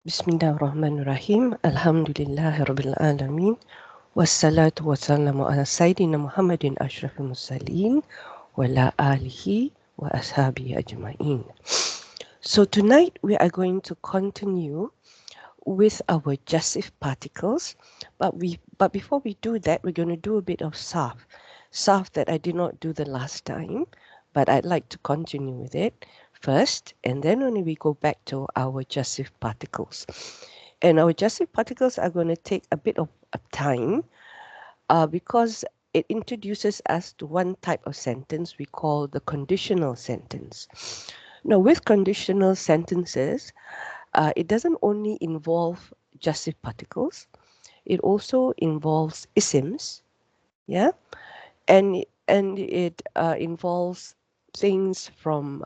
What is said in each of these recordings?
Bismillahirrahmanirrahim. Alhamdulillahi Rabbil Alamin. Wassalatu wassalamu ala Sayyidina Muhammadin Ashrafil Mursaleen wa ala alihi wa ashabihi ajma'in. So tonight we are going to continue with our justive particles, but before we do that, we're going to do a bit of sarf that I did not do the last time, but I'd like to continue with it first, and then only we go back to our justive particles. And our justive particles are going to take a bit of time because it introduces us to one type of sentence we call the conditional sentence. Now, with conditional sentences, it doesn't only involve justive particles, it also involves isms, yeah, and it involves things from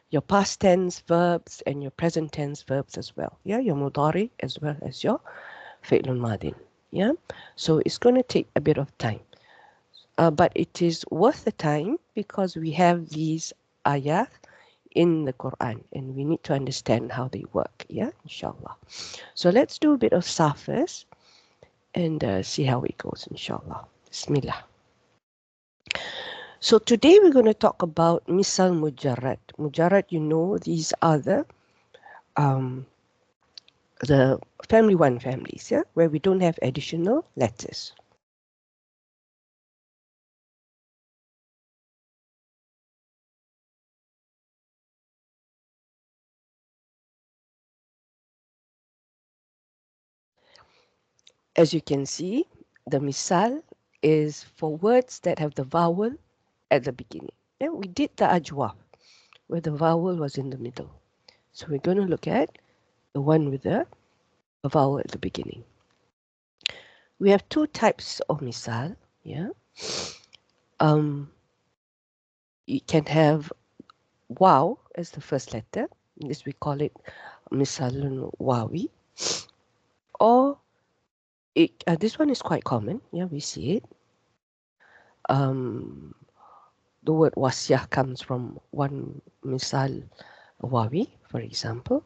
your past tense verbs and your present tense verbs as well, yeah, your mudari as well as your fi'lun madin, yeah. So it's going to take a bit of time, but it is worth the time because we have these ayat in the Quran and we need to understand how they work, yeah, inshallah. So let's do a bit of sarf first and see how it goes, inshallah. Bismillah. So today we're going to talk about misal mujarrad. Mujarrad, you know, these are um, the family one families, yeah, where we don't have additional letters. As you can see, the misal is for words that have the vowel at the beginning. Yeah, we did the ajwaf, where the vowel was in the middle. So we're going to look at the one with the vowel at the beginning. We have two types of misal. Yeah, you can have wow as the first letter. This we call it misalun wawi. Or this one is quite common. Yeah, we see it. The word wasiyah comes from one misal wawi, for example.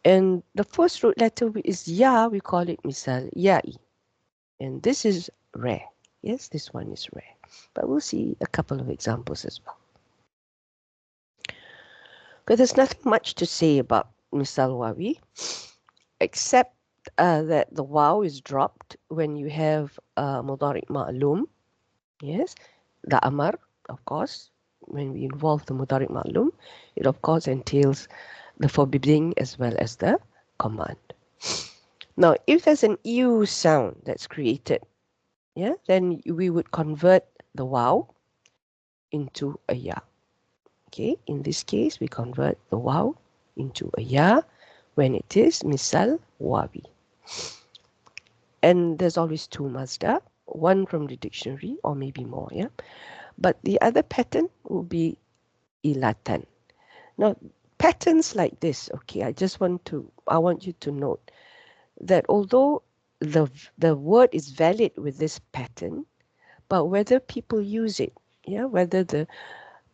And the first root letter is ya, we call it misal ya'i. And this is rare. Yes, this one is rare. But we'll see a couple of examples as well. But there's nothing much to say about misal wawi, except that the waw is dropped when you have mudari' ma'lum. Yes, the amar, of course, when we involve the mudari' ma'lum, it of course entails the forbidding as well as the command. Now, if there's an ew sound that's created, yeah, then we would convert the waw into a ya. Okay, in this case, we convert the waw into a ya when it is misal wawi. And there's always two masdar, one from the dictionary or maybe more, yeah. But the other pattern will be ilatan. Now, patterns like this, okay, I want you to note that although the word is valid with this pattern, but whether people use it, yeah, whether the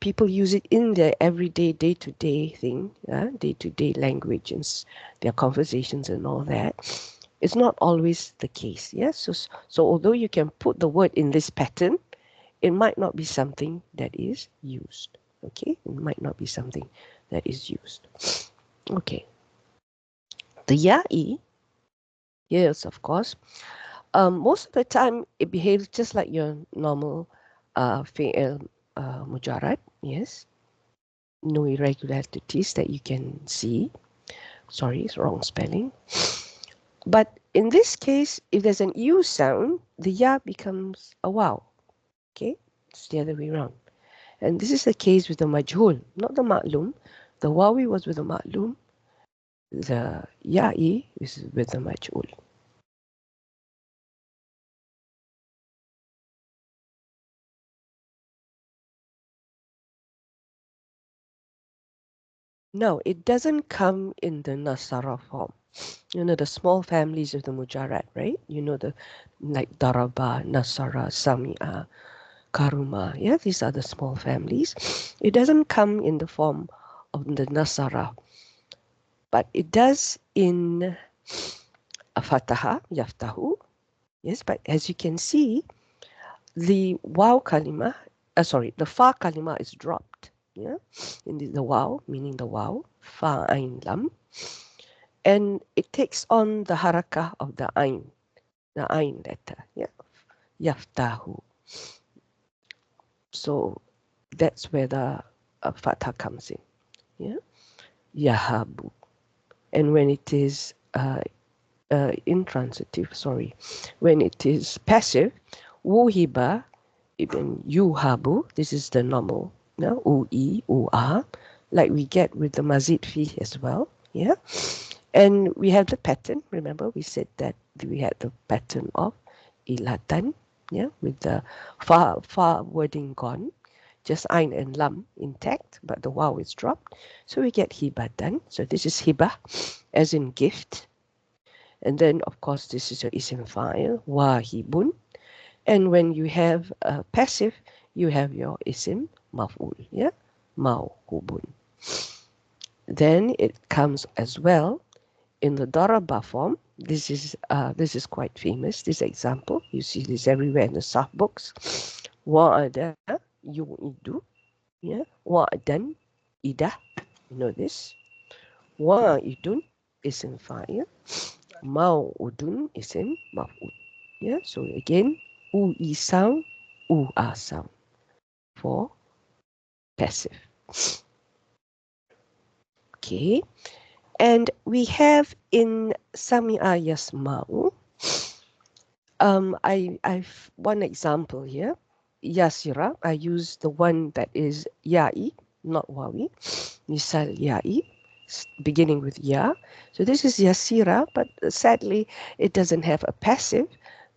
people use it in their everyday, day-to-day thing, day-to-day language and their conversations and all that, it's not always the case. Yes, so although you can put the word in this pattern, it might not be something that is used. Okay, it might not be something that is used. Okay, the ya'i, yes, of course. Most of the time, it behaves just like your normal fi'il mujarrad. Yes, no irregularities that you can see. Sorry, it's wrong spelling. But in this case, if there's an U sound, the ya becomes a wow. Okay, it's the other way around. And this is the case with the majhul, not the ma'lum. The wawi was with the ma'lum. The ya'i is with the majhul. No, it doesn't come in the nasara form. You know the small families of the mujarrad, right? You know the like daraba, nasara, sami'a, karuma. Yeah, these are the small families. It doesn't come in the form of the nasara. but it does in a fataha, yaftahu. Yes, but as you can see, the waw kalima, the fa kalima is dropped. Yeah, in the waw, meaning the waw, fa ain lam, and it takes on the harakah of the ain letter. Yeah, yaftahu. So that's where the fatha comes in. Yeah, yahabu. And when it is intransitive, when it is passive, wuhiba, even yuhabu, this is the normal, no? Ui, ua, like we get with the mazid fi as well. Yeah, and we have the pattern. Remember, we said that we had the pattern of ilatan, yeah, with the fa wording gone, just ain and lam intact, but the waw is dropped. So we get hibatan. So this is hiba, as in gift. And then, of course, this is your isim fa'il, wahibun. And when you have a passive, you have your isim maf'ul, yeah, mawhubun. Then it comes as well in the daraba form. This is quite famous. This example, you see this everywhere in the saf books. Wa'ada yu'idu, yeah, wa'adan idah. You know this. Wa'idun isim fa'il. Maw'udun isim maf'ul. Yeah, so again, ui sound, ua sound for passive. Okay, and we have in Sami'a Yasma'u, I've one example here. Yasira, I use the one that is ya'i, not wawi. Misal ya'i, beginning with ya. So this is yasira, but sadly it doesn't have a passive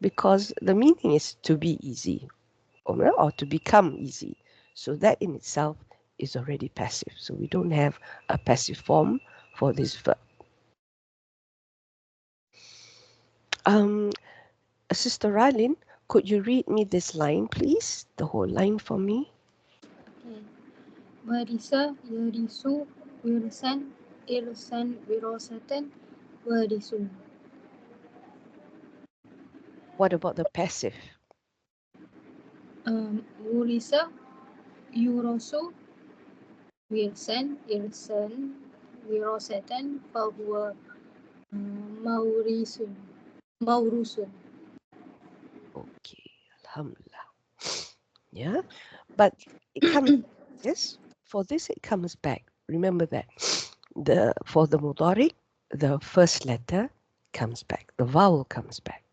because the meaning is to be easy or to become easy. So that in itself is already passive. So we don't have a passive form for this verb. Sister Rylin, could you read me this line, please? The whole line for me. Okay. Warisa, yarisu, wirsan, irsan, wirosatan, warisun. What about the passive? Wurisa, yurosu, wirsan, irsan, wirosatan, fahuwa maurisun. Maurusun. Okay, alhamdulillah. Yeah, but it comes, yes, for this it comes back. Remember that. For the mudari, the first letter comes back. The vowel comes back.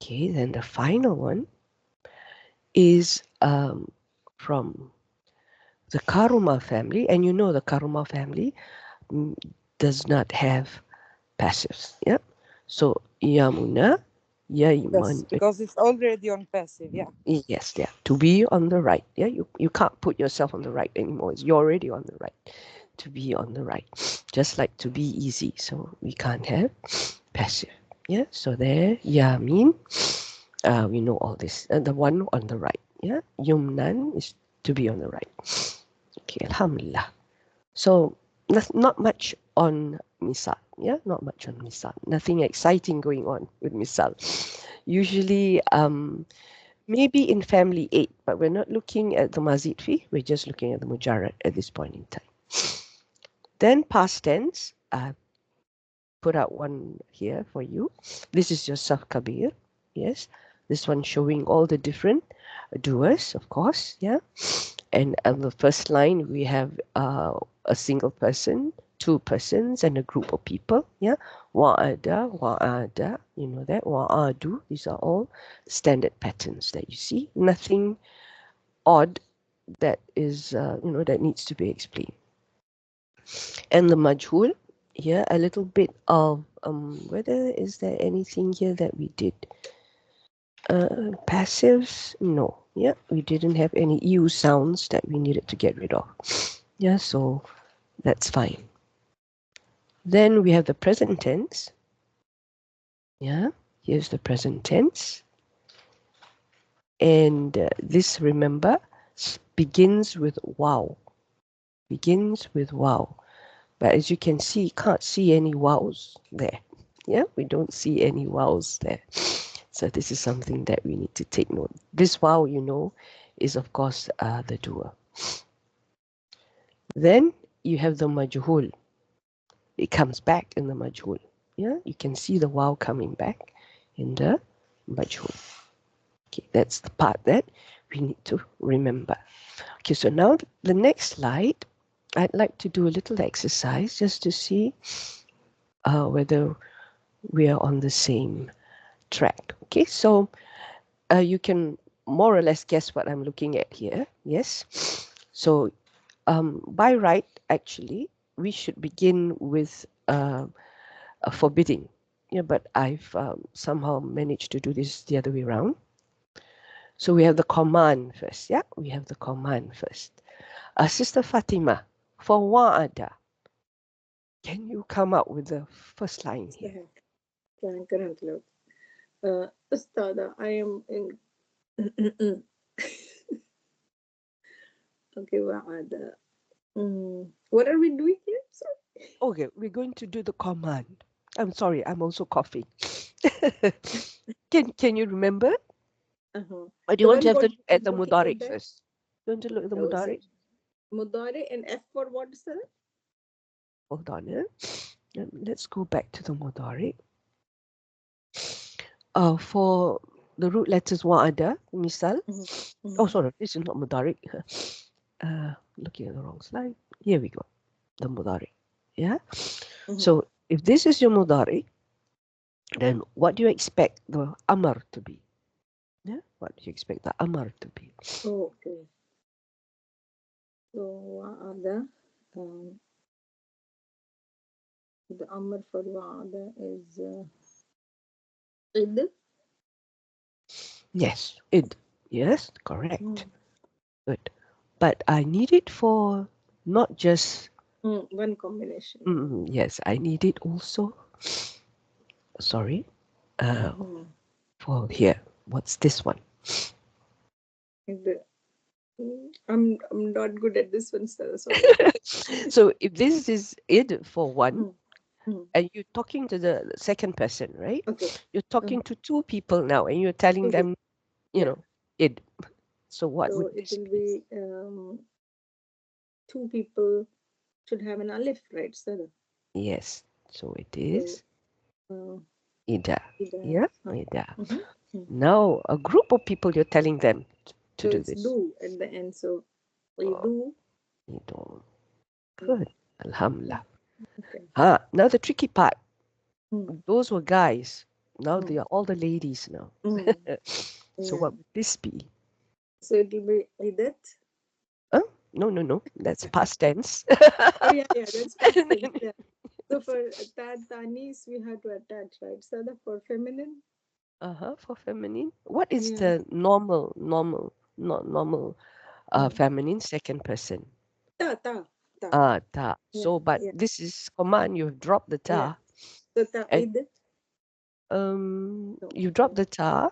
Okay, then the final one is from the Karuma family, and you know the Karuma family does not have passives. Yeah, so Yamuna, Yes, Yaiman. because it's already on passive. Yeah. Yes, yeah, to be on the right. Yeah, you can't put yourself on the right anymore. You're already on the right. To be on the right, just like to be easy. So we can't have passive. Yeah, so there, Yamin. We know all this. The one on the right. Yeah, Yumnan is to be on the right. Okay, alhamdulillah. So not much on misal. Yeah, not much on misal. Nothing exciting going on with misal. Usually, maybe in family 8, but we're not looking at the mazid fi. We're just looking at the mujarrad at this point in time. Then past tense. Put out one here for you. This is your Saf Kabir. Yes, this one showing all the different doers, of course. Yeah, and on the first line we have a single person, two persons, and a group of people. Yeah, wa'ada, wa'ada, you know that, wa'adu. These are all standard patterns that you see. Nothing odd that is that needs to be explained. And the majhul, here a little bit of whether is there anything here that we did. Passives, no. Yeah, we didn't have any EU sounds that we needed to get rid of. Yeah, so that's fine. Then we have the present tense. Yeah, here's the present tense. And this, remember, begins with wow. Begins with wow. But as you can see, can't see any vowels there. Yeah, we don't see any vowels there. So this is something that we need to take note. This vowel, you know, is of course the dua. Then you have the majhul. It comes back in the majhul. Yeah, you can see the vowel coming back in the majhul. Okay, that's the part that we need to remember. Okay, so now the next slide, I'd like to do a little exercise just to see whether we are on the same track. Okay, so you can more or less guess what I'm looking at here. Yes. So by right, actually, we should begin with a forbidding. Yeah, but I've somehow managed to do this the other way around. So we have the command first. Yeah, we have the command first. Sister Fatima, for wa'ada, can you come up with the first line here? Currently. Ustada, I am in. Okay, wa'ada. What are we doing here? Sorry. Okay, we're going to do the command. I'm sorry, I'm also coughing. Can you remember? Uh-huh. Or do you The want to one have to what look at the looking at mudari that? first? You want to look at the Oh, so mudari? Mudari and F for what is that? Hold on. Let's go back to the mudari. For the root letters wa'ada, misal. Oh, sorry, this is not mudari. Looking at the wrong slide. Here we go. The mudari. Yeah. So if this is your mudari, then what do you expect the amar to be? Yeah. What do you expect the amar to be? Oh, okay. So wa'ada, the Amr for wa'ada is id. Yes. Id. Yes. Correct. Good. But I need it for not just. One combination. Yes, I need it also. Sorry. For here. What's this one? I'm not good at this one, sir. Sorry. So if this is id for one, and you're talking to the second person, right? Okay. You're talking to two people now, and you're telling them, you know, id. So what So would it this will be? be two people should have an alif, right, sir? Yes. So it So is ida. Yeah, ida. Mm-hmm. Now a group of people, you're telling them to So do it's this. do at the end. So we do. You don't. Good. Alhamdulillah. Okay. Now the tricky part. Those were guys. Now they are all the ladies now. So what would this be? So it will be idat. Huh? No. That's past tense. Oh yeah, that's past tense. Yeah. So for tanis, we have to attach, right? So the for feminine. For feminine. What is the normal, not normal, feminine second person? Ta. Ta. Yeah, So, but yeah, this is command. You've dropped the yeah. ta, So and ta'id. you dropped the ta.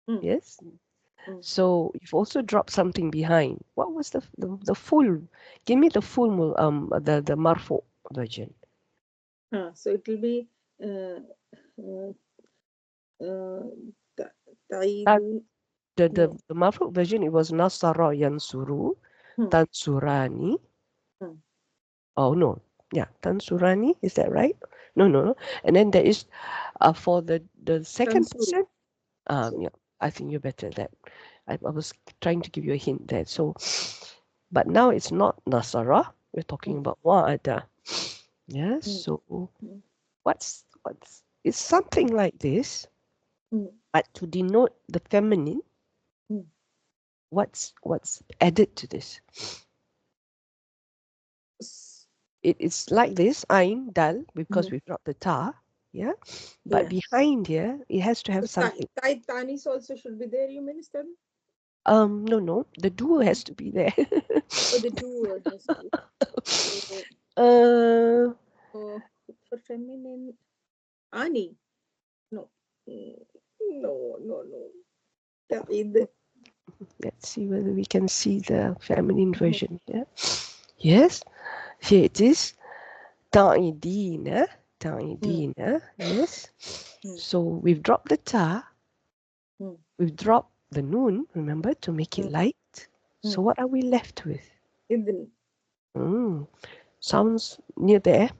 Mm. Yes. Mm. So you've also dropped something behind. What was the full? Give me the full the marfu version. So it will be That ta'idun. the marfu version, it was nasara yansuru tansurani. Oh no, yeah, tansurani. Is that right? No. And then there is for the second Tansuru. person. Yeah, I think you're better at that. I was trying to give you a hint there. So, but now it's not nasara. We're talking about wa'ada. Yes. So what's it's something like this, but to denote the feminine, what's added to this? It's like this, ain dal, because we dropped the ta, yeah. But behind here, it has to have something. Tanis also should be there. You mean, Sir? No, the duo has to be there. Oh, the two has to be. So, for feminine, ani. No. No. Ta'id. Let's see whether we can see the feminine version here. Yes, here it is. ta'idina, ta'idina, yes. So we've dropped the ta, we've dropped the noon, remember, to make it light. So what are we left with? Idn. Sounds near there.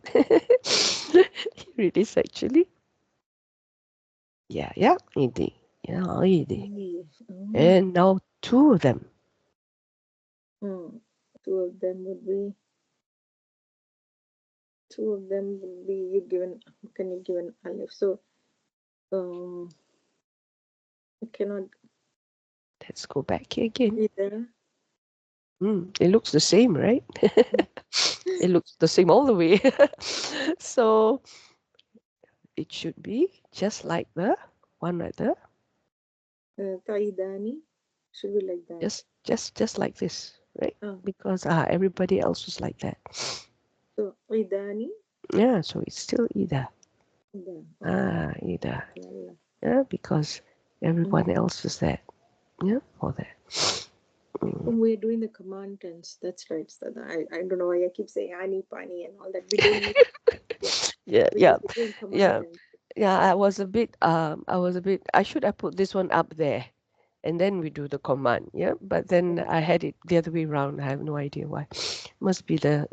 It is actually. Yeah, idi. Yeah, idi. And now two of them. Two of them would be. Two of them will be you given. Can you give an alif? So, I cannot Let's go back here again. either. It looks the same, right? It looks the same all the way. So it should be just like the one right there. Taidani should be like that. Just like this, right? Because everybody else was like that. So Idani. Yeah, so it's still either. Ida. Either. Yeah, because everyone else is that. Yeah, or that. When we're doing the command tense, that's right. So I don't know why I keep saying ani, pani, and all that. We don't need. Yeah. Tense. I was a bit I should have put this one up there and then we do the command, yeah, but then I had it the other way around. I have no idea why. Must be the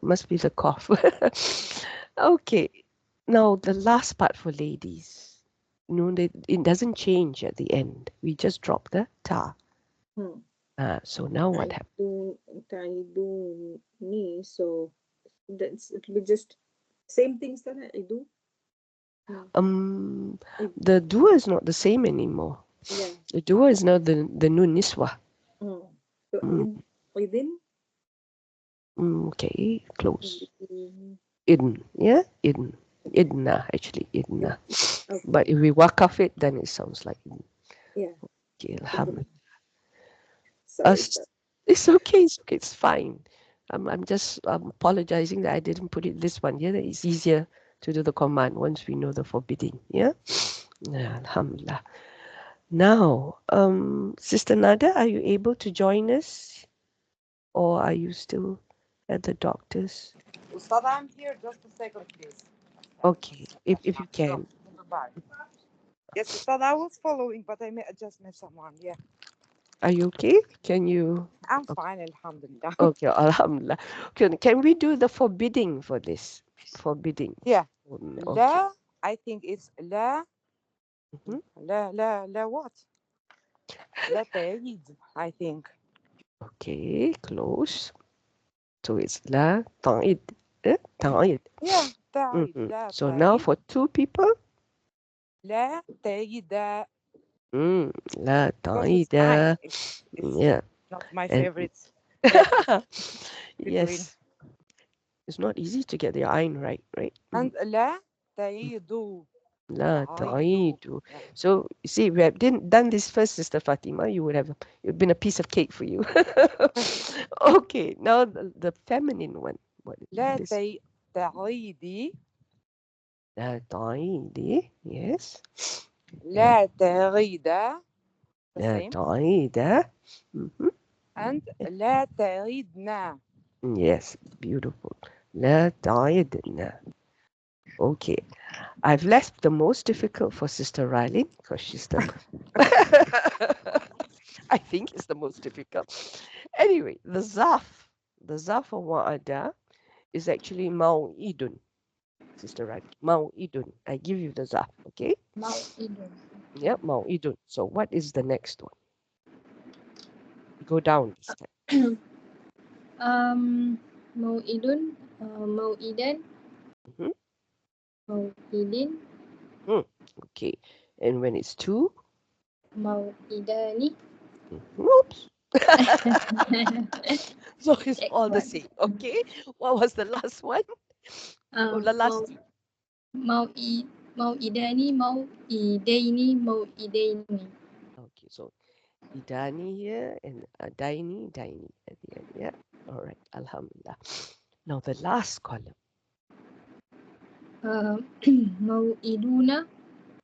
cough. Okay, now the last part for ladies, it doesn't change at the end, we just drop the ta. So now what happens? So it'll be just same things that I do. The dua is not the same anymore. Yeah. The dua is now the nun niswa. So within. Okay, close. Idn, yeah, idn. Idna, actually, idna. Okay. But if we wakaf it, then it sounds like idn. Yeah. Okay, alhamdulillah. Sorry, it's okay, it's fine. I'm just apologizing that I didn't put it this one. Yeah, it's easier to do the command once we know the forbidding. Yeah, alhamdulillah. Now, Sister Nada, are you able to join us, or are you still at the doctor's? Ustad, I'm here. Just a second, please. Okay, if you can. Yes, Ustad, I was following, but I just met someone. Yeah. Are you okay? Can you? I'm fine, alhamdulillah. Okay, alhamdulillah. Can we do the forbidding for this? Forbidding. Yeah. Okay. La, I think it's la. La, what? La ta'id, I think. Okay, close. So it's la ta'id. Ta'id. Yeah, ta'id. La So now ta'id. for two people. La ta'ida. La Because it's ta'ida. Yeah. not my And favorite. yes. It's not easy to get the ayn right? And la ta'idu. La ta'idu. So you see, we have done this first, Sister Fatima. It would have been a piece of cake for you. Okay, now the feminine one. What is La this? ta'idi. La ta'idi. Yes. La ta'ida. La ta'ida. And la ta'idna. Yes, beautiful. La ta'idna. Okay, I've left the most difficult for Sister Riley because she's the. I think it's the most difficult. Anyway, the zaf of wa'ada is actually mau'idun. Sister Riley, mau'idun. I give you the zaf, okay? Mau'idun. Yep, mau'idun. So what is the next one? Go down this time. Mau'idun, mau'idan, mau'idin, Okay, and when it's two? mau'idani. Oops. So it's all the same, okay? What was the last one? The last two. Mau'idani, mau'idaini, mau'idaini. Okay, so idani here and daini at the end. Yeah. All right. Alhamdulillah. Now the last column. Mau'iduna,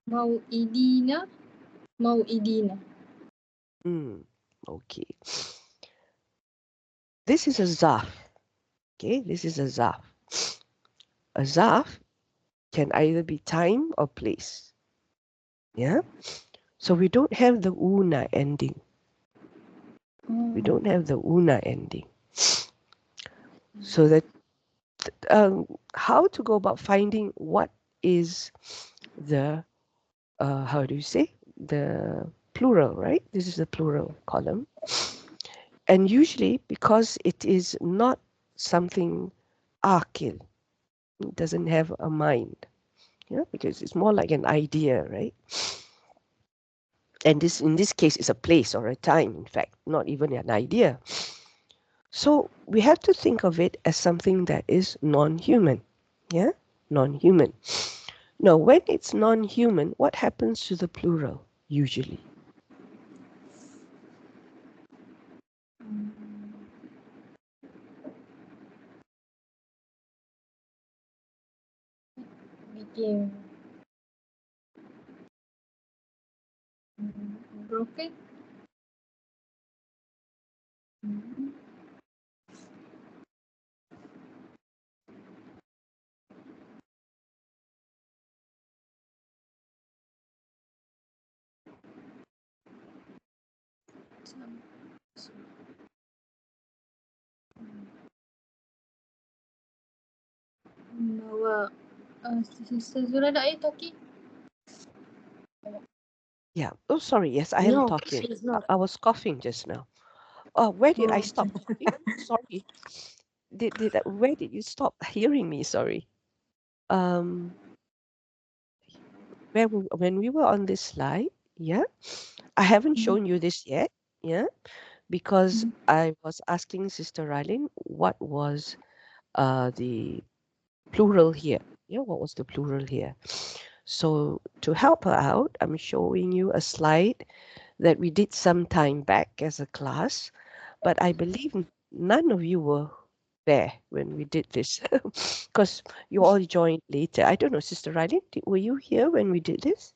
mau'idina, mau'idina. Okay. This is a zaf. Okay, this is a zaf. a zarf can either be time or place. Yeah. So we don't have the una ending. We don't have the una ending. So that how to go about finding what is the how do you say the plural, right? This is the plural column, and usually because it is not something akil, it doesn't have a mind, yeah, because it's more like an idea, right? And this, in this case, is a place or a time, in fact, not even an idea. So we have to think of it as something that is non-human, yeah, non-human. Now, when it's non-human, what happens to the plural usually? Became broken. Bawa Sister Zura, are you talking? Yeah. Oh, sorry. Yes, I am No, talking. she's not. I was coughing just now. Oh, where did I Oh, stop talking? Sorry. Where did you stop hearing me? Sorry. When we were on this slide, yeah, I haven't shown you this yet, yeah, because I was asking Sister Rylin what was the plural here. Yeah, what was the plural here? So to help her out, I'm showing you a slide that we did some time back as a class, but I believe none of you were there when we did this because you all joined later. I don't know, Sister Rylin, were you here when we did this?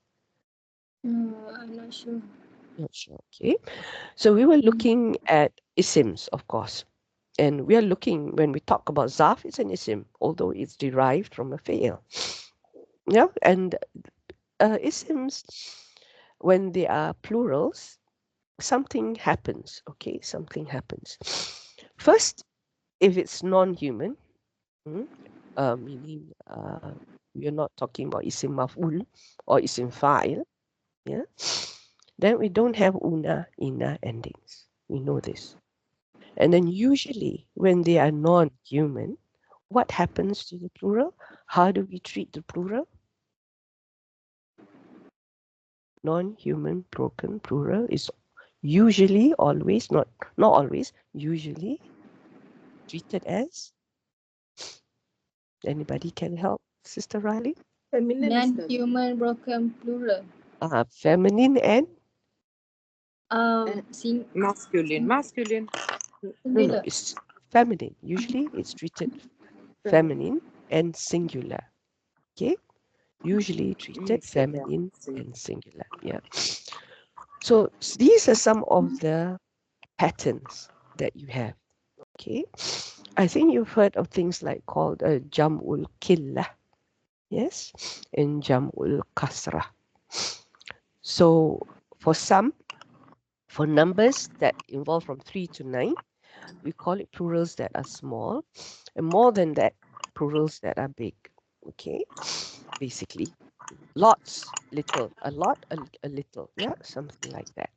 I'm not sure. Not sure. Okay. So we were looking at isms, of course. And we are looking, when we talk about zarf, it's an ism, although it's derived from a fi'il. Yeah. And isms, when they are plurals, something happens. Okay. Something happens. First, if it's non-human, meaning we are not talking about isim maf'ul or isim fa'il, yeah, then we don't have una, ina endings. We know this. And then usually when they are non-human, what happens to the plural? How do we treat the plural? Non-human broken plural is usually always, not always, usually treated as, anybody can help, Sister Riley? feminine is the Non-human broken plural. Feminine and Masculine. no, Singular. it's feminine. Usually it's treated feminine and singular. Okay, usually treated feminine and singular. Yeah. So these are some of the patterns that you have. Okay, I think you've heard of things like called jam'ul killah, yes, and jam'ul kasrah. So for numbers that involve from 3 to 9, we call it plurals that are small, and more than that, plurals that are big. Okay, basically, lots, little, a lot, a little, yeah, something like that.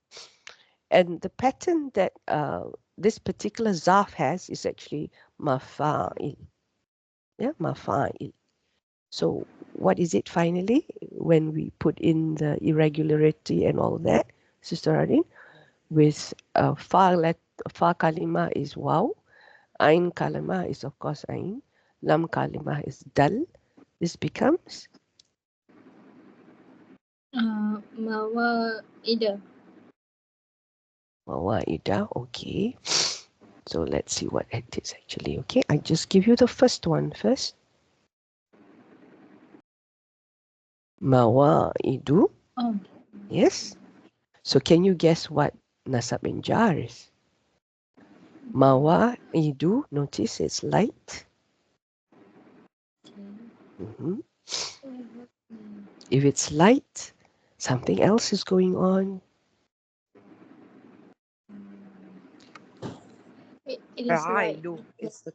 And the pattern that this particular zarf has is actually mafa'il. Yeah, mafa'il. So what is it finally when we put in the irregularity and all that, Sister Arin? With fa kalima is waw, ain kalima is of course ain, lam kalima is dal. This becomes Mawaidah. mawaidah. Okay. So let's see what it is actually. Okay, I just give you the first one first. Mawaidu. Oh, Yes. So can you guess what nasab and jar is? Mawaidu. Notice it's light. Mhm. If it's light, something else is going on. It is like Ailu is the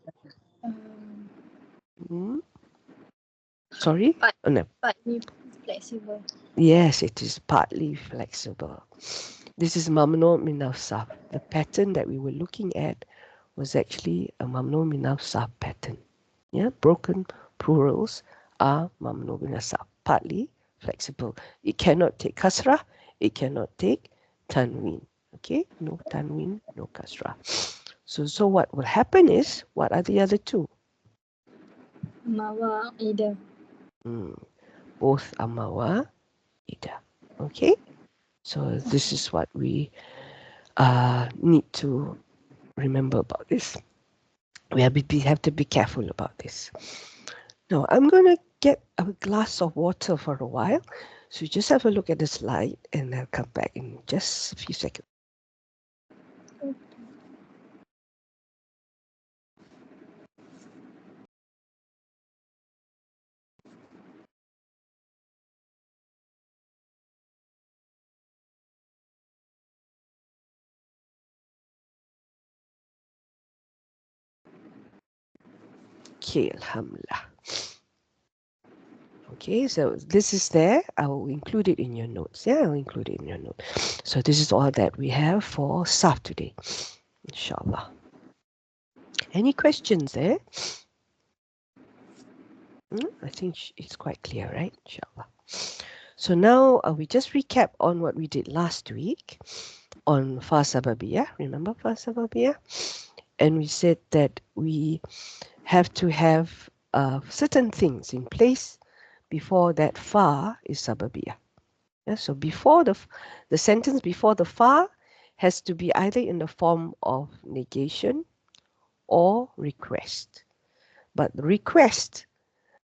Mhm. Sorry? But- Oh, no. partly flexible. Yes, it is partly flexible. This is mamnu min al-sarf. The pattern that we were looking at was actually a mamnu min al-sarf pattern. Yeah, broken plurals are mamnu min al-sarf, partly flexible. It cannot take kasra, it cannot take tanween. Okay, no tanween, no kasra. So what will happen is, what are the other two? Mawa either. Both are mawa ida. Okay, so this is what we need to remember about this. We have to be careful about this. Now, I'm going to get a glass of water for a while. So just have a look at the slide and I'll come back in just a few seconds. Okay, alhamdulillah. Okay, so this is there. I'll include it in your notes. Yeah, I'll include it in your note. So this is all that we have for Saf today, inshallah. Any questions there? I think it's quite clear, right? Inshallah. So now we just recap on what we did last week on Fa Sababiyah. Remember Fa Sababiyah? And we said that we have to have certain things in place before that Fa is Sababiyah. Yeah, so before the sentence before the Fa has to be either in the form of negation or request. But request,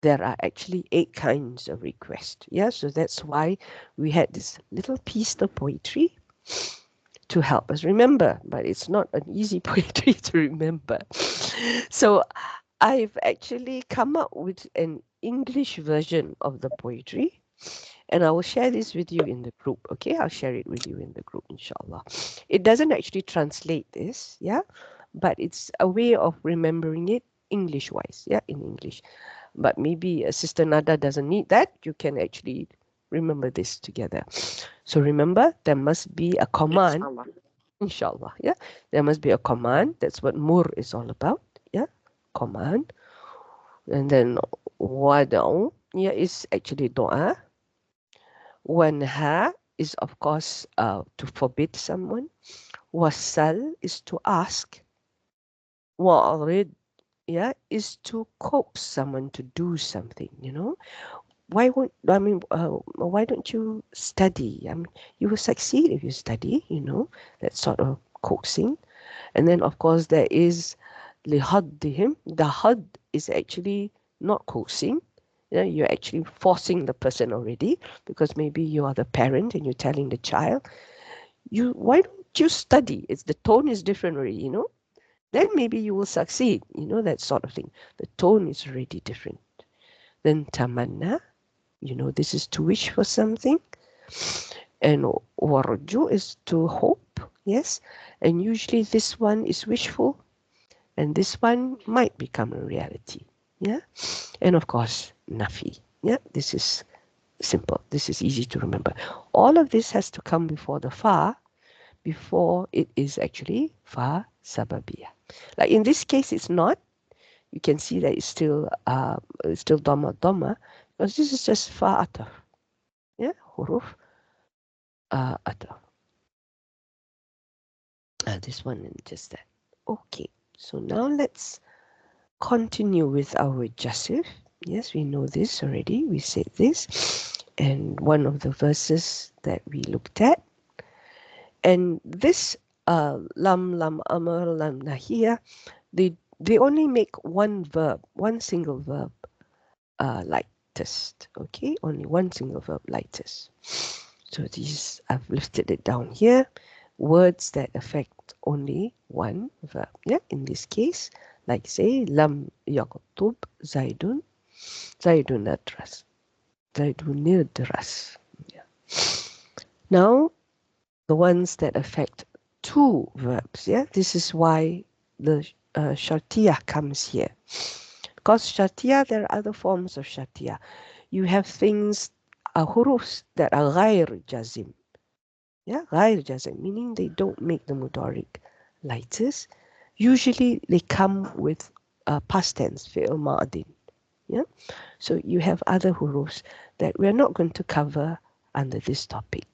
there are actually 8 kinds of request. Yeah, so that's why we had this little piece of poetry to help us remember, but it's not an easy poetry to remember. So I've actually come up with an English version of the poetry, and I will share this with you in the group. Okay, I'll share it with you in the group, inshallah. It doesn't actually translate this, yeah, but it's a way of remembering it English-wise, yeah, in English. But maybe Sister Nada doesn't need that. You can actually remember this together. So remember, there must be a command. Inshallah, yeah. There must be a command. That's what mur is all about, yeah. Command. And then wada'u, yeah, is actually dua. Wanha is, of course, to forbid someone. Wasal is to ask. Wa'rid, yeah, is to coax someone to do something, you know. Why don't you study? I mean, you will succeed if you study, you know, that sort of coaxing. And then, of course, there is lihaddihim. The had is actually not coaxing. You know, you're actually forcing the person already, because maybe you are the parent and you're telling the child, why don't you study? It's the tone is different already, you know. Then maybe you will succeed, you know, that sort of thing. The tone is already different. Then tamanna, you know, this is to wish for something. And warju is to hope, yes. And usually this one is wishful, and this one might become a reality, yeah. And of course, nafi, yeah. This is simple. This is easy to remember. All of this has to come before the fa, before it is actually fa sababiyah. Like in this case, it's not. You can see that it's still dhamma, because this is just fa ataf, yeah, huruf ataf. This one and just that. Okay, so now let's continue with our Jasif. Yes, we know this already. We said this. And one of the verses that we looked at. And this lam, amr, lam, nahiya, they only make one verb, one single verb, lightest. Okay, only one single verb, lightest. So these, I've listed it down here. Words that affect only one verb. Yeah, in this case, like say, lam yaktub zaidun. Zaidun adras. Zaidun nidras. Yeah. Now, the ones that affect two verbs. Yeah, this is why the shartiyah comes here. Because shartiyah, there are other forms of shartiyah. You have things, hurufs that are ghair jazim. Yeah, ghair jazim, meaning they don't make the mudaric lighters. Usually they come with past tense, fi'l ma'adin. Yeah, so you have other hurufs that we're not going to cover under this topic.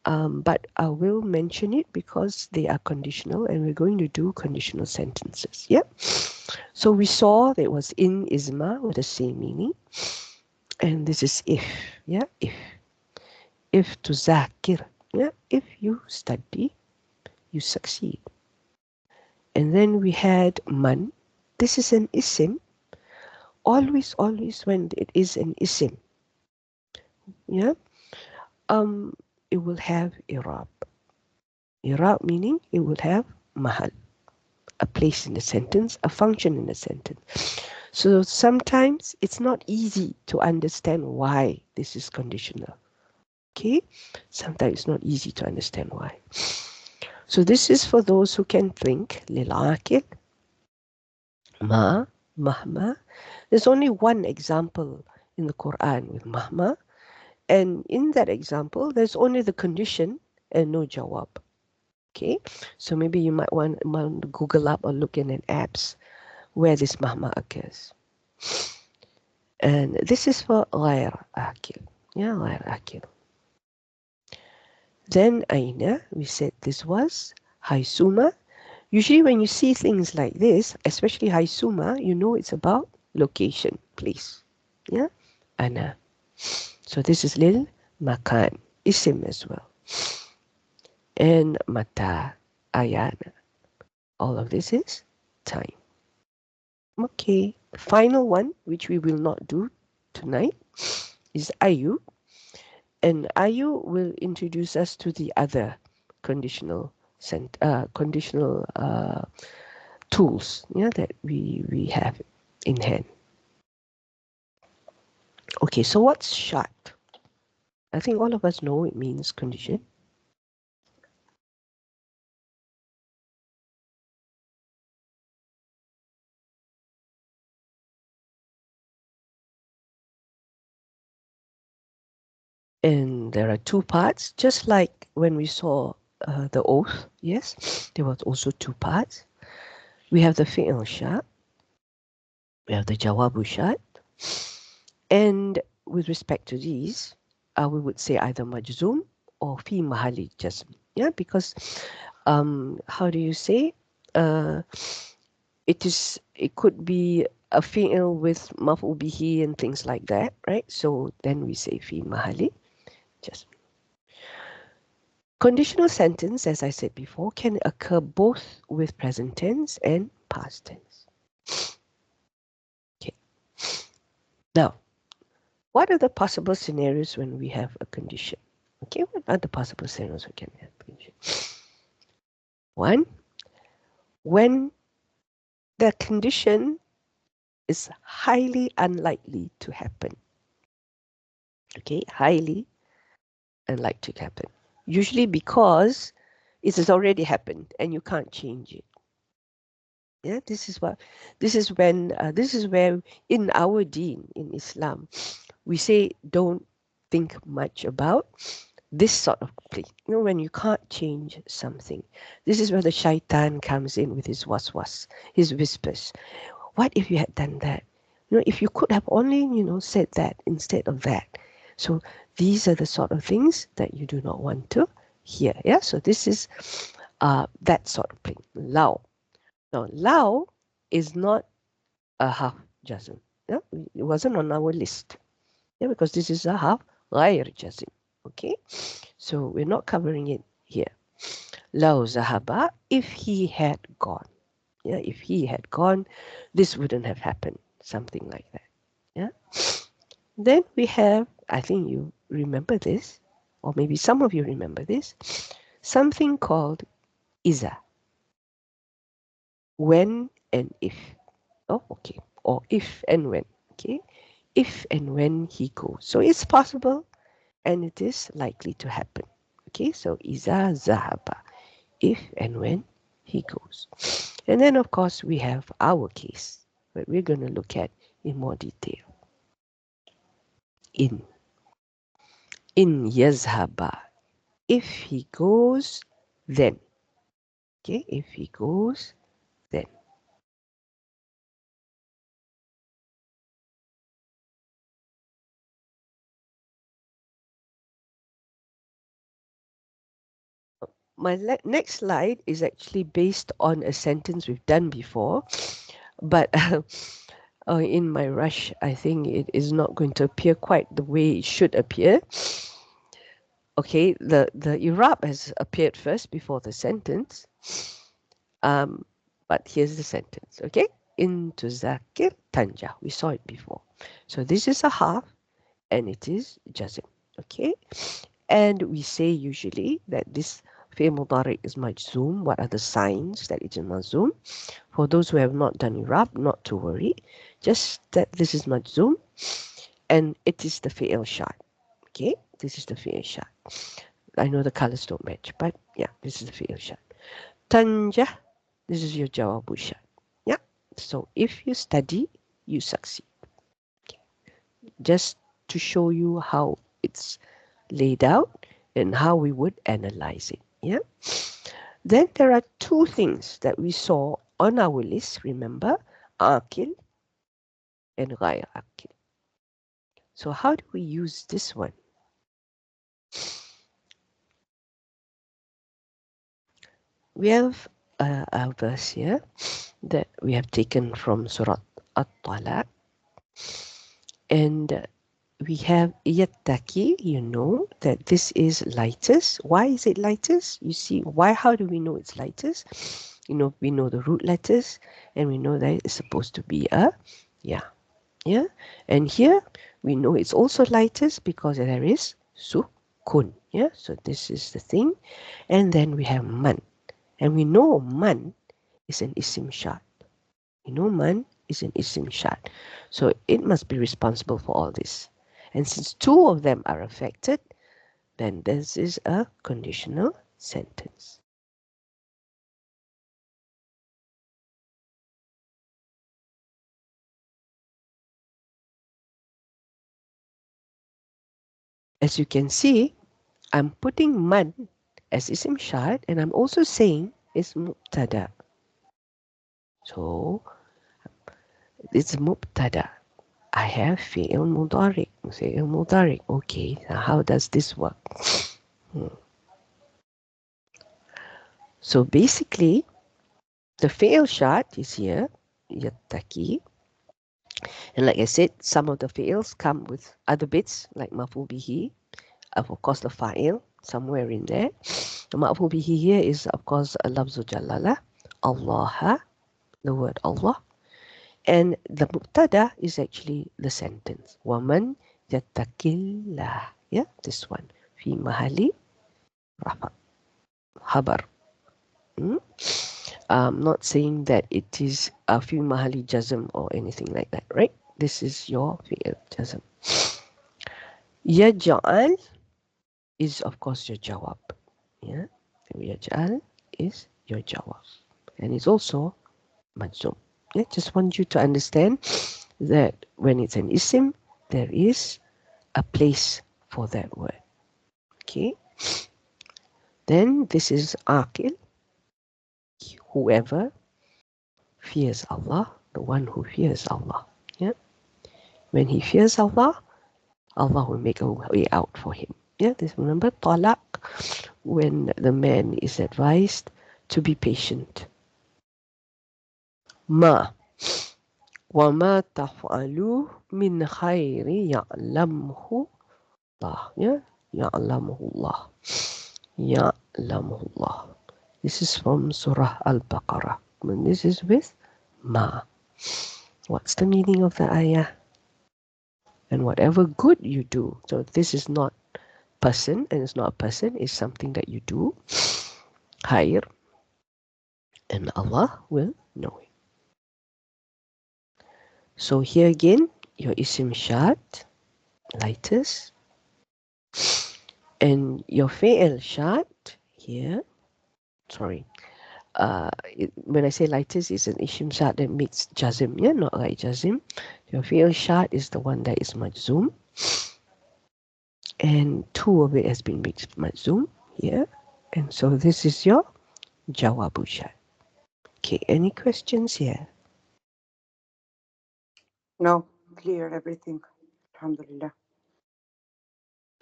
But I will mention it because they are conditional and we're going to do conditional sentences. Yeah. So we saw that it was in isma with the same meaning. And this is if. Yeah. If to zakir. Yeah. If you study, you succeed. And then we had man. This is an isim. Always when it is an isim. Yeah. It will have irab. Irab meaning it will have mahal. A place in a sentence, a function in a sentence. So sometimes it's not easy to understand why this is conditional. Okay? Sometimes it's not easy to understand why. So this is for those who can think. Lil-aqil, ma, mahma. There's only one example in the Quran with mahma. And in that example, there's only the condition and no jawab. Okay? So maybe you might want to Google up or look in an apps where this mahma occurs. And this is for غير آكل. Yeah, غير آكل. Then aina, we said this was haisuma. Usually when you see things like this, especially haisuma, you know it's about location, place. Yeah, ana. So this is lil makan, isim as well. And mata, ayana. All of this is time. Okay, the final one, which we will not do tonight, is ayu. And ayu will introduce us to the other conditional tools, yeah, that we have in hand. Okay, so what's shart? I think all of us know it means condition. And there are two parts, just like when we saw the oath. Yes, there was also two parts. We have the fi'l shart, we have the jawabu shart, and with respect to these, we would say either majzum or fi mahali jazm. Yeah, because how do you say? It could be a fi'l with maf'ul bihi and things like that, right? So then we say fi mahali jazm. Conditional sentence, as I said before, can occur both with present tense and past tense. Okay. Now, what are the possible scenarios when we have a condition? Okay, what are the possible scenarios we can have a condition? One, when the condition is highly unlikely to happen. Okay, highly unlikely to happen. Usually because it has already happened and you can't change it. Yeah, this is where in our deen, in Islam, we say don't think much about this sort of thing. You know, when you can't change something, this is where the shaitan comes in with his waswas, his whispers. What if you had done that? You know, if you could have only, said that instead of that. So these are the sort of things that you do not want to hear. Yeah, so this is that sort of thing. Lao. Now, lao is not a half jazm. Yeah, it wasn't on our list. Yeah, because this is a half ghair jazm. Okay, so we're not covering it here. Lao zahaba, if he had gone. Yeah, if he had gone, this wouldn't have happened. Something like that. Yeah. Then we have, I think you remember this, or maybe some of you remember this, something called iza. When and if. Oh, okay. Or if and when. Okay. if and when he goes. So it's possible and it is likely to happen. Okay, so iza zahaba, if and when he goes. And then of course we have our case, but we're going to look at in more detail. In yazhaba, if he goes, then. Okay, if he goes, then. My next slide is actually based on a sentence we've done before, but in my rush, I think it is not going to appear quite the way it should appear. Okay, the Irab has appeared first before the sentence. But here's the sentence, okay? In tuzakir tanja. We saw it before. So this is a half and it is jazm, okay? And we say usually that this fi'l mudari is majzoom. What are the signs that it is majzoom? For those who have not done Irab, not to worry. Just that this is majzoom and it is the fi'l shart. Okay, this is the fi'l shart. I know the colors don't match, but yeah, this is the fi'l shart. Tanja, this is your jawabu shart. Yeah, so if you study, you succeed. Okay. Just to show you how it's laid out and how we would analyze it. Yeah. Then there are two things that we saw on our list. Remember, akil and ghayr akil. So how do we use this one? We have a verse here that we have taken from Surah At-Talaq, and we have yattaki. You know that this is lightest. Why is it lightest? You see why? How do we know it's lightest? You know, we know the root letters, and we know that it's supposed to be a yeah. And here we know it's also lightest because there is sukun. Yeah, so this is the thing, and then we have man. And we know man is an isim shart. We know man is an isim shart. So it must be responsible for all this. And since two of them are affected, then this is a conditional sentence. As you can see, I'm putting man as isim shart and I'm also saying it's mubtada. So it's mubtada. I have fi'il mudari. Fi'il mudari. Okay, now how does this work? So basically, the fi'il shart is here, yattaki. And like I said, some of the fi'ils come with other bits, like maf'ul bihi, of course the fa'il, somewhere in there. The maf'ul bihi here is, of course, a lafzu jalala, Allah, the word Allah. And the mubtada is actually the sentence. وَمَنْ يَتَّقِ اللَّهِ. Yeah, this one. في محل رفع. خبر. I'm not saying that it is a fi mahali jazm or anything like that, right? This is your fi'il jazm. Yaj'al is, of course, your jawab. Yeah, yaj'al is your jawab. And it's also majzum. Yeah, just want you to understand that when it's an isim, there is a place for that word. Okay. Then this is aqil, whoever fears Allah, the one who fears Allah. Yeah. When he fears Allah, Allah will make a way out for him. Yeah, this, remember talaq, when the man is advised to be patient. Ma وَمَا تَفْعَلُوا مِنْ خَيْرٍ يَعْلَمْهُ Allah. Yeah, يَعْلَمْهُ Allah. يَعْلَمْهُ Allah. This is from Surah Al-Baqarah. And this is with ma. What's the meaning of the ayah? And whatever good you do. So this is not person, and it's not a person, it's something that you do. Khair. And Allah will know it. So here again, your isim shart, lightest, and your fi'l shart here. Sorry. When I say lightest, it's an isim shart that makes jazim, yeah, not like jazim. Your fi'l shart is the one that is majzum, and two of it has been made majzum here, and so this is your jawabu shart. Okay, any questions here? No, clear everything. Alhamdulillah.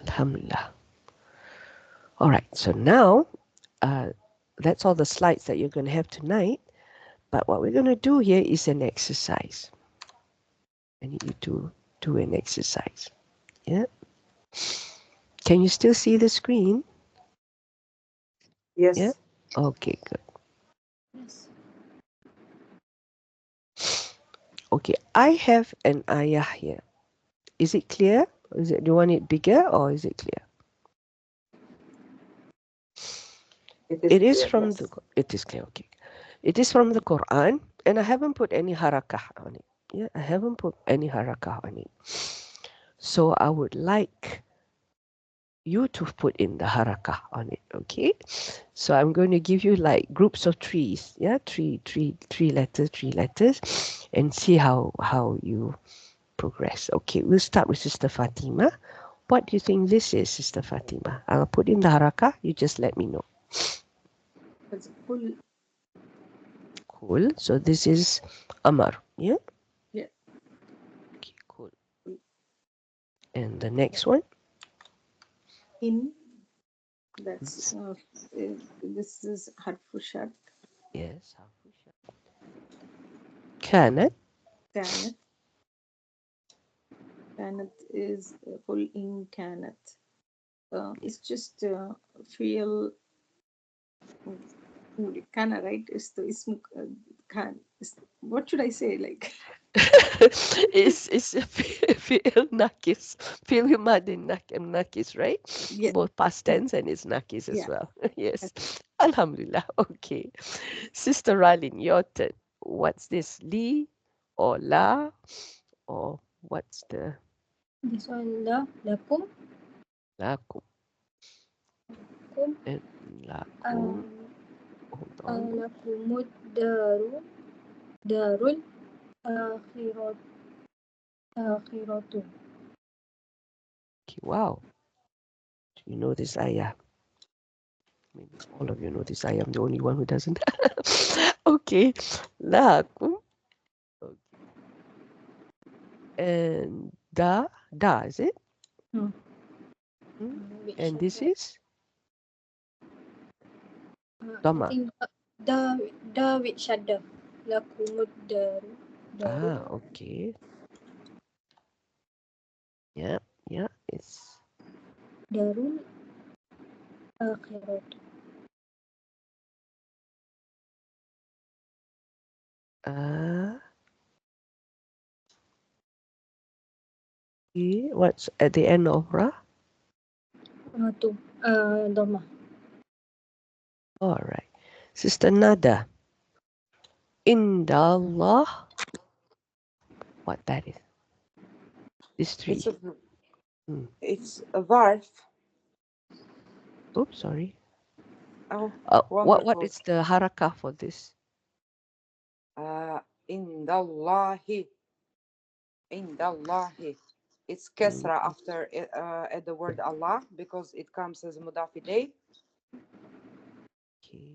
Alhamdulillah. All right, so now that's all the slides that you're going to have tonight. But what we're going to do here is an exercise. I need you to do an exercise. Yeah. Can you still see the screen? Yes. Yeah. Okay, good. Yes. Okay, I have an ayah here. Is it clear? Do you want it bigger or is it clear? It is clear, from yes. it is clear, okay. It is from the Quran, and I haven't put any harakah on it. Yeah, I haven't put any harakah on it. So I would like you to put in the harakah on it, okay? So I'm going to give you like groups of trees, yeah, three letters, and see how you progress. Okay, we'll start with Sister Fatima. What do you think this is, Sister Fatima? I'll put in the harakah, you just let me know. It's full. Cool. So this is Amar, yeah? Yeah. Okay, cool. And the next one? In. That's this is harfu shart. Yes. كانت. كانت. كانت is full in كانت. It's just feel kind of right. Is the ism can. What should I say? Like it's fi'il nakis. Fi'il madin nakis, right? yeah, Both past tense and it's nakis as yeah. well. Yes. Alhamdulillah. Okay. Sister Ralin, your turn. What's this? Li or la? Or what's the This one, lakum. lakum? Kum. And lakum. Hold on. Lakumud darul akhirat akhiratu. Okay, wow. Do you know this ayah? Maybe all of you know this. I am the only one who doesn't. Okay. Lakum. Okay. And da, is it? Hmm. Mm. And this is I Dhamma. think da with shadda. Lakumud darul Okay. Yeah, it's darul akhirat. what's at the end of Ra? Tu dhamma. All right. Sister Nada. Indallah. What that is? These three. It's a verb. Oops, sorry. Oh, what wonderful. is the harakah for this? Indallahi. Indallahi. It's kasra after at the word Allah because it comes as mudaf ilayh. Okay.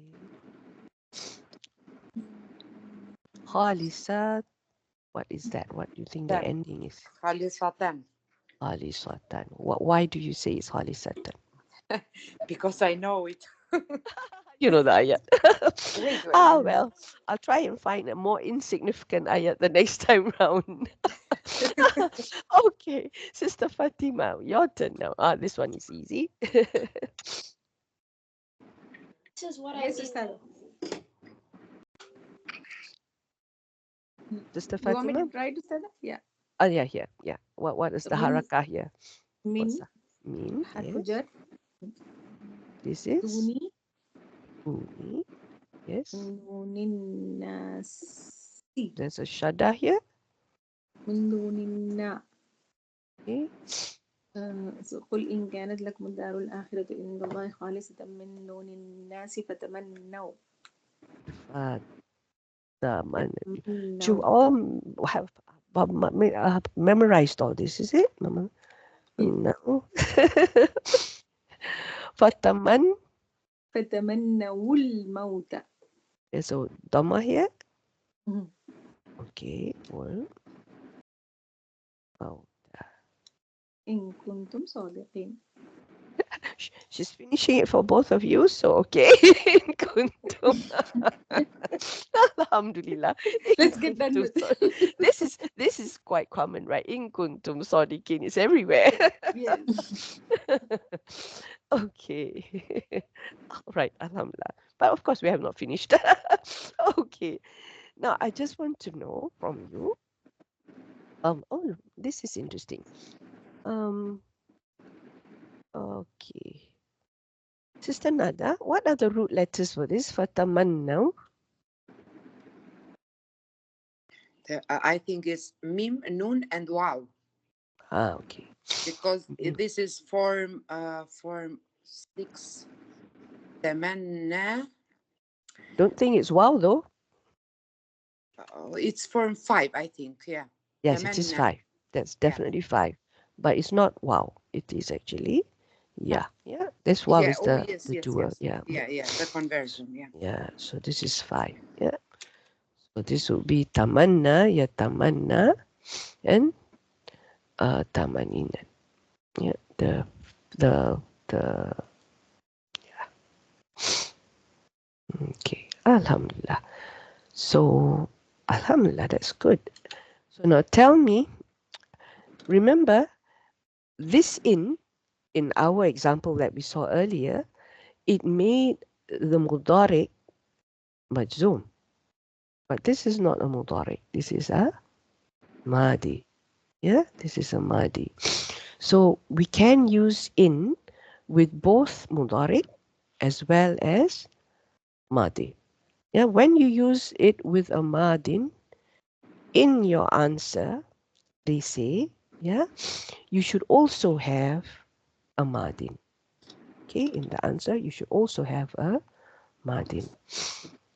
Khalisat. What is that? What do you think the ending is? Khalisatan. Khalisatan. Why do you say it's khalisatan? Because I know it. You know the ayat. Wait. Well, I'll try and find a more insignificant ayat the next time round. Okay, Sister Fatima, your turn now. This one is easy. This is what Yes, sister. Sister You want me Fatima? to try to say that? Yeah. Oh, yeah, here. Yeah. What is the Min. harakah here? What's Min. that? Min, Harfu yes. jar. This is Duni. Uni, yes. Nunin nasi. There's a shada here. من دون النا. Okay. قل إن كانت لكم الدار الآخرة عند الله خالصة من دون الناس فتمنوا. Do you all have memorized all this, is it, Mama? No. Fataman. فتمنوا الموت. There's a Dhamma here. Mhm. Okay. Well. Oh. إن كنتم صادقين. She's finishing it for both of you, so okay. In kuntum. Alhamdulillah. Let's get done with it. This is quite common, right? In kuntum sadiqin. It's everywhere. Yes. Okay. All right. Alhamdulillah. But of course, we have not finished. Okay. Now, I just want to know from you. Oh, this is interesting. Okay. Sister Nada, what are the root letters for this? Fatamannaw. I think it's mim, nun, and wow, Okay. because this is form 6. Tamanna. Don't think it's wow though. It's form 5, I think. Yeah. Yes, it is 5. That's definitely 5. But it's not wow. It is actually. Yeah. This wow is the dual. Yes. Yeah. The conversion. Yeah. Yeah. So this is 5. Yeah. So this would be tamanna, yatamanna, and tamanina. Yeah. The yeah. Okay. Alhamdulillah. So Alhamdulillah, that's good. So now tell me, remember this in our example that we saw earlier, it made the mudari majzoom. But this is not a mudari. This is a madi. Yeah, this is a madi. So we can use in with both mudari as well as madi. Yeah, when you use it with a madin in your answer, they say, yeah, you should also have a madin. Okay, in the answer, you should also have a madin.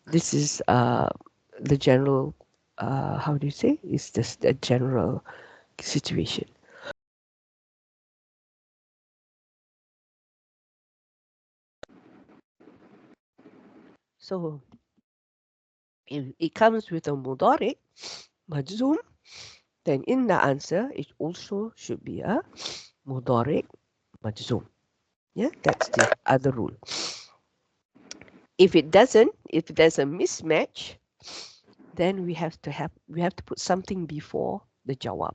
This is the general, how do you say? It's just a general situation. So if it comes with a mudari, majzoom, then in the answer, it also should be a mudari majzoom. Yeah, that's the other rule. If it doesn't, if there's a mismatch, then we have to put something before the jawab.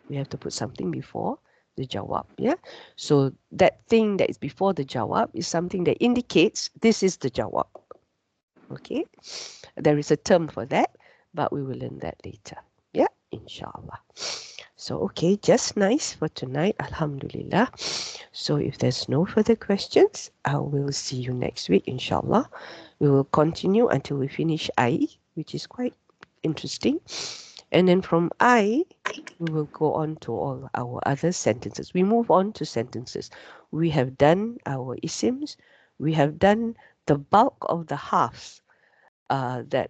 We have to put something before the jawab. Yeah. So that thing that is before the jawab is something that indicates this is the jawab. Okay. There is a term for that, but we will learn that later. Yeah, inshallah. So okay, just nice for tonight. Alhamdulillah. So if there's no further questions, I will see you next week, inshallah. We will continue until we finish I, which is quite interesting. And then from I, we will go on to all our other sentences. We move on to sentences. We have done our isms. We have done the bulk of the halves, the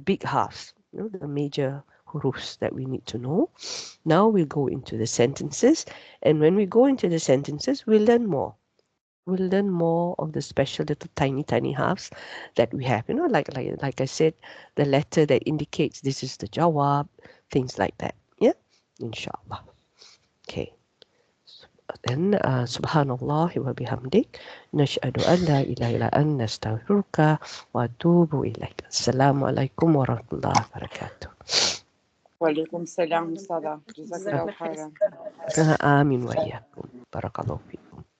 big halves, the major hurufs that we need to know. Now we'll go into the sentences. And when we go into the sentences, we'll learn more. We'll learn more of the special little tiny halves that we have. Like I said, the letter that indicates this is the jawab, things like that. Yeah, inshallah. Okay. Then subhanallah wa bihamdik nashhadu an la ilaha illa anta nastaghfiruka wa atubu ilaik. Assalamualaikum warahmatullahi wabarakatuh. Walaikum salam, Sada. جزاك Jazakallah الله خير. khairan. Amin wa iyyakum. Barakallahu fiik.